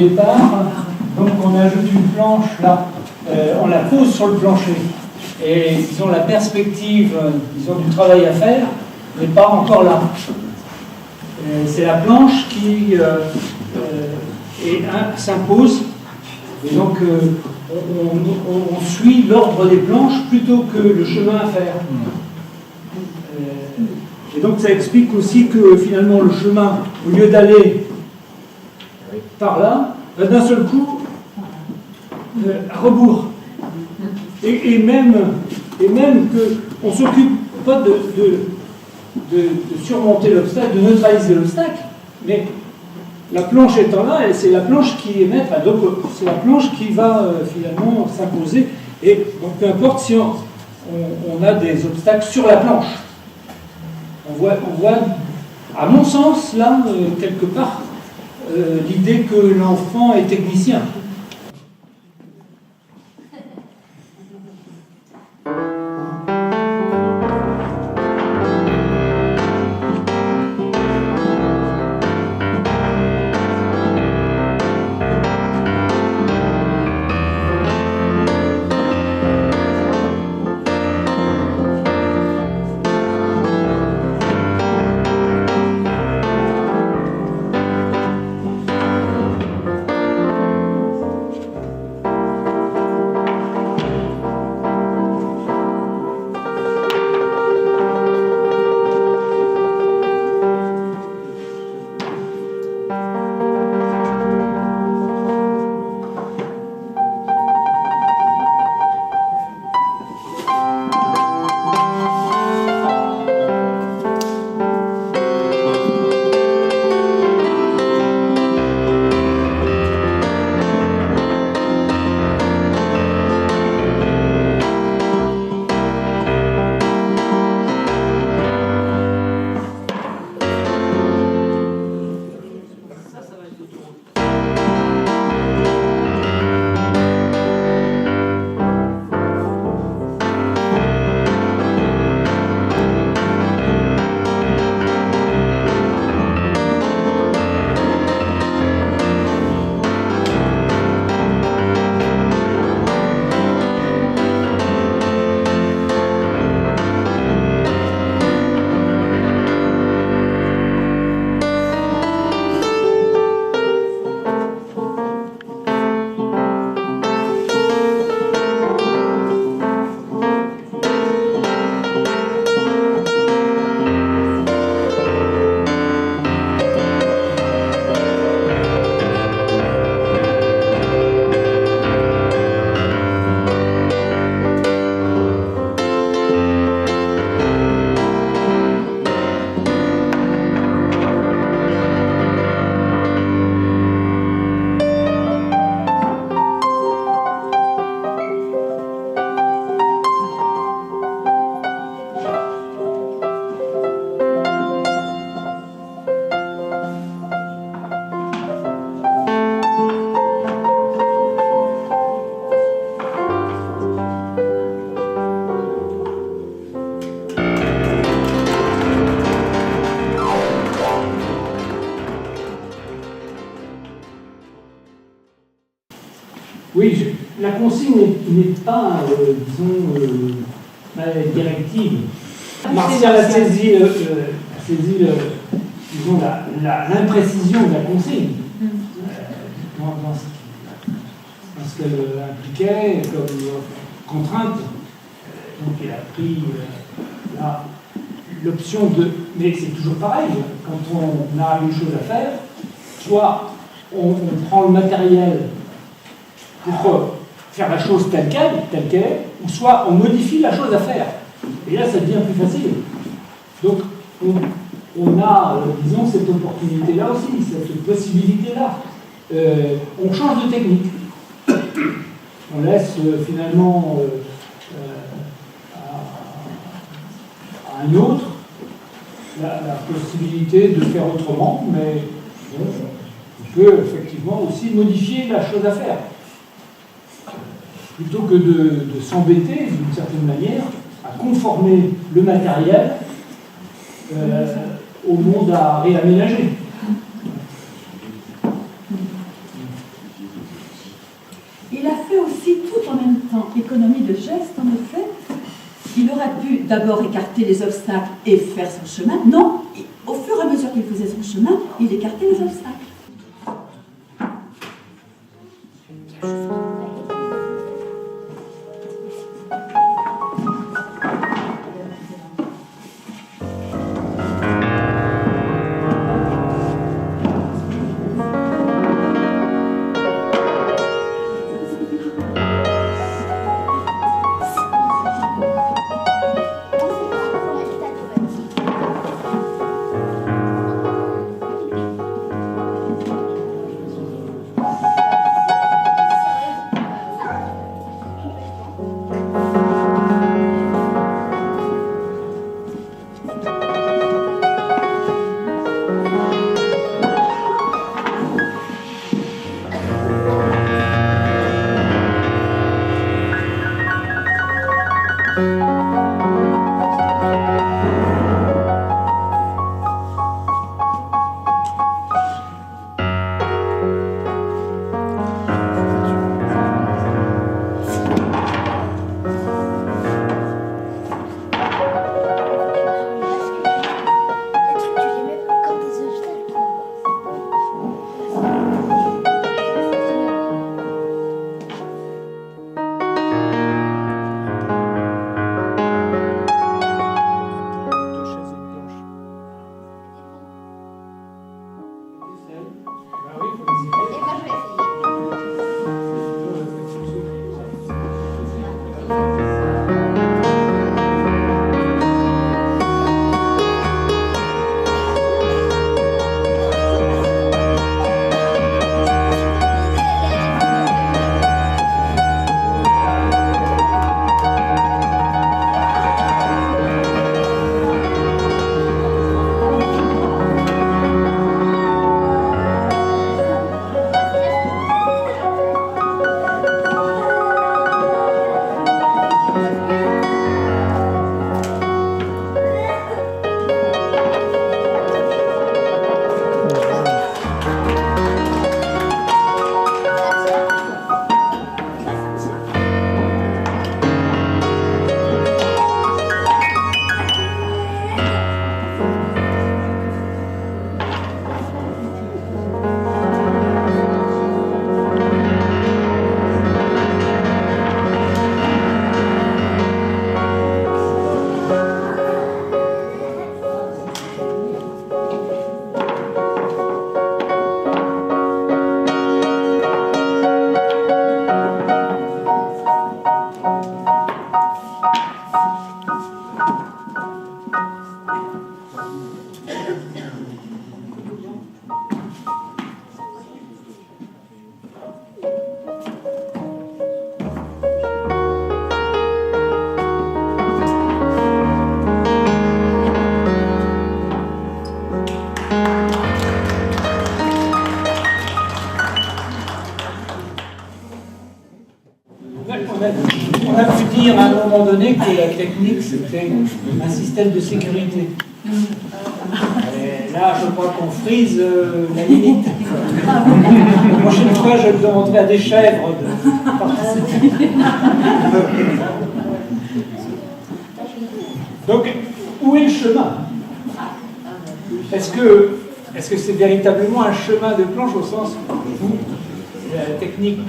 départ. Donc on ajoute une planche là, on la pose sur le plancher. Et ils ont la perspective, ils ont du travail à faire, mais pas encore là. C'est la planche qui s'impose. Et donc on suit l'ordre des planches plutôt que le chemin à faire. Et donc ça explique aussi que finalement le chemin, au lieu d'aller par là, d'un seul coup, à rebours. Et même qu'on ne s'occupe pas de surmonter l'obstacle, de neutraliser l'obstacle, mais la planche étant là, et c'est la planche qui émet, donc c'est la planche qui va finalement s'imposer. Et donc peu importe si on a des obstacles sur la planche. On voit, à mon sens, là, quelque part, l'idée que l'enfant est technicien. Oui, la consigne n'est pas, disons, directive. Martial a saisi, disons, l'imprécision de la consigne dans ce qu'elle impliquait comme contrainte. Donc il a pris l'option de... Mais c'est toujours pareil, quand on a une chose à faire, soit on prend le matériel pour faire la chose telle qu'elle est, ou soit on modifie la chose à faire. Et là, ça devient plus facile. Donc, on a, disons, cette opportunité-là aussi, cette possibilité-là. On change de technique. On laisse finalement à un autre la possibilité de faire autrement, mais bon, on peut effectivement aussi modifier la chose à faire. Plutôt que de s'embêter, d'une certaine manière, à conformer le matériel au monde à réaménager. économie de geste, en effet, il aurait pu d'abord écarter les obstacles et faire son chemin. Non, au fur et à mesure qu'il faisait son chemin, il écartait les obstacles. On a pu dire à un moment donné que la technique c'était un système de sécurité. Et là, je crois qu'on frise la limite. La prochaine fois, je demanderai à des chèvres de participer. Donc, où est le chemin? Est-ce que c'est véritablement un chemin de planche au sens où la technique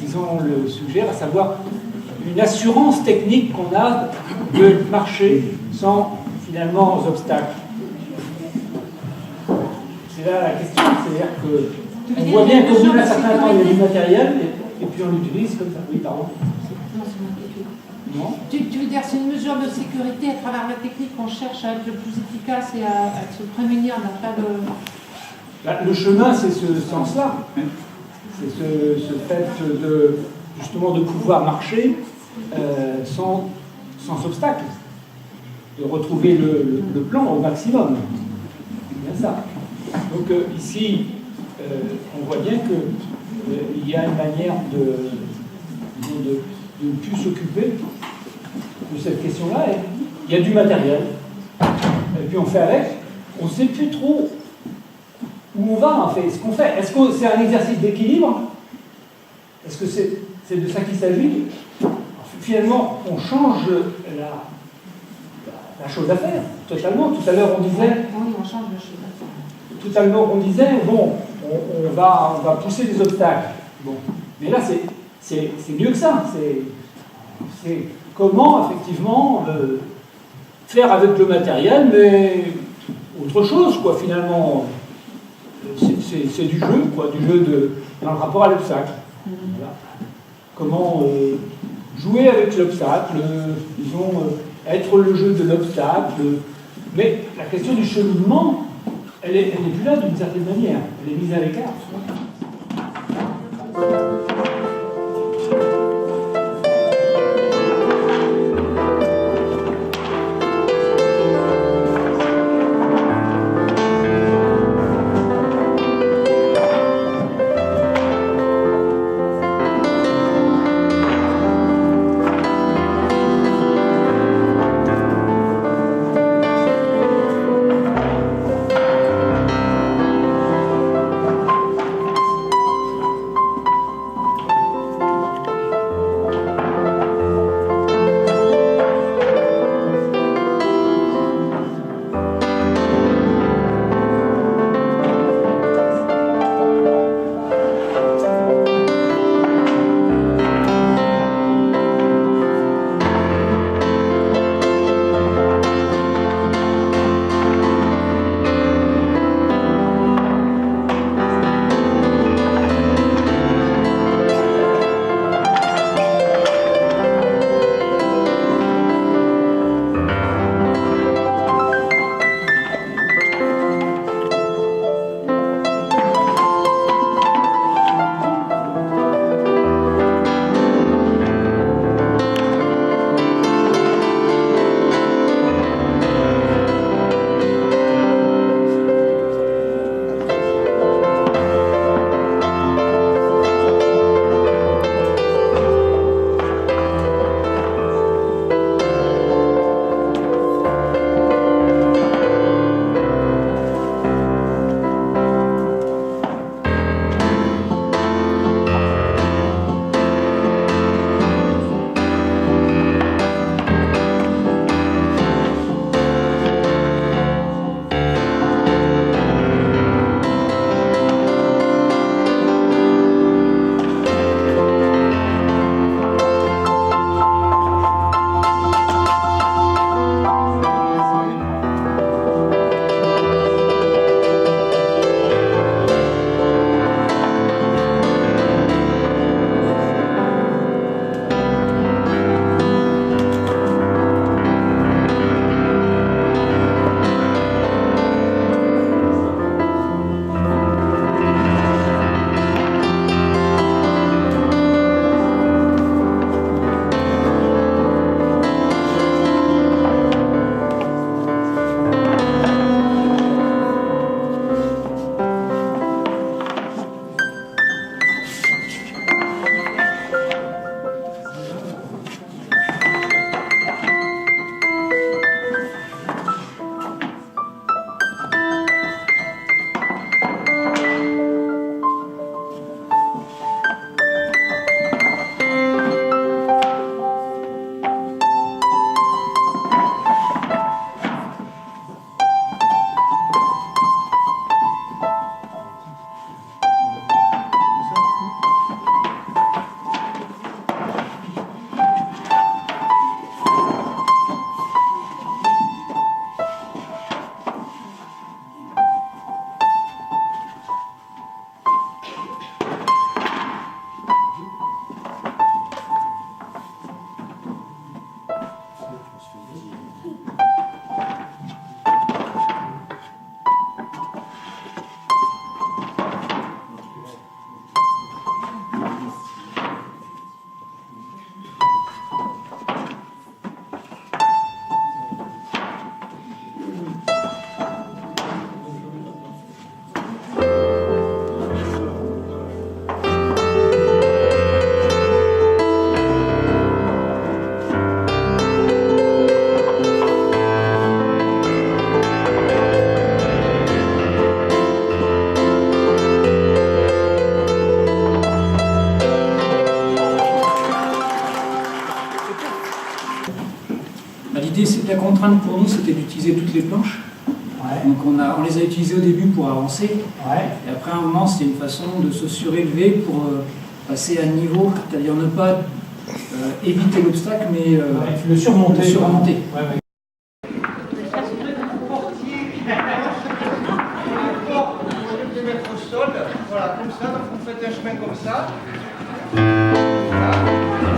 disons, le suggère, à savoir une assurance technique qu'on a de marcher sans finalement obstacles. C'est là la question, c'est-à-dire qu'on voit bien qu'au bout d'un certain temps, il y a du matériel et puis on l'utilise comme ça. Oui, pardon. Non. Tu veux dire, c'est une mesure de sécurité à travers la technique qu'on cherche à être le plus efficace et à se prémunir d'un tas de... Le chemin, c'est ce sens-là. C'est ce fait justement de pouvoir marcher sans obstacle, de retrouver le plan au maximum. C'est bien ça. Donc ici, on voit bien qu'il y a une manière de ne plus s'occuper de cette question-là. Il y a du matériel, et puis on fait avec. On ne sait plus trop où on va en fait, ce qu'on fait. Est-ce que c'est un exercice d'équilibre? Est-ce que c'est de ça qu'il s'agit? En finalement, on change la chose à faire, totalement. Tout à l'heure, on disait... Oui, on change de chose à faire. Tout à l'heure, on disait, bon, on va pousser des obstacles. Bon. Mais là, c'est mieux que ça. C'est comment, effectivement, faire avec le matériel, mais autre chose, quoi, finalement. C'est du jeu, quoi, du jeu dans le rapport à l'obstacle. Voilà. Comment jouer avec l'obstacle, disons, être le jeu de l'obstacle. Mais la question du cheminement, elle n'est plus là d'une certaine manière. Elle est mise à l'écart. L'idée, la contrainte pour nous, c'était d'utiliser toutes les planches. Ouais. Donc on les a utilisées au début pour avancer. Ouais. Et après, à un moment, c'était une façon de se surélever pour passer à niveau, c'est-à-dire ne pas éviter l'obstacle, mais le surmonter. le surmonter. Ouais, ouais. Mettre au sol, voilà, comme ça, donc vous faites un chemin comme ça. Voilà.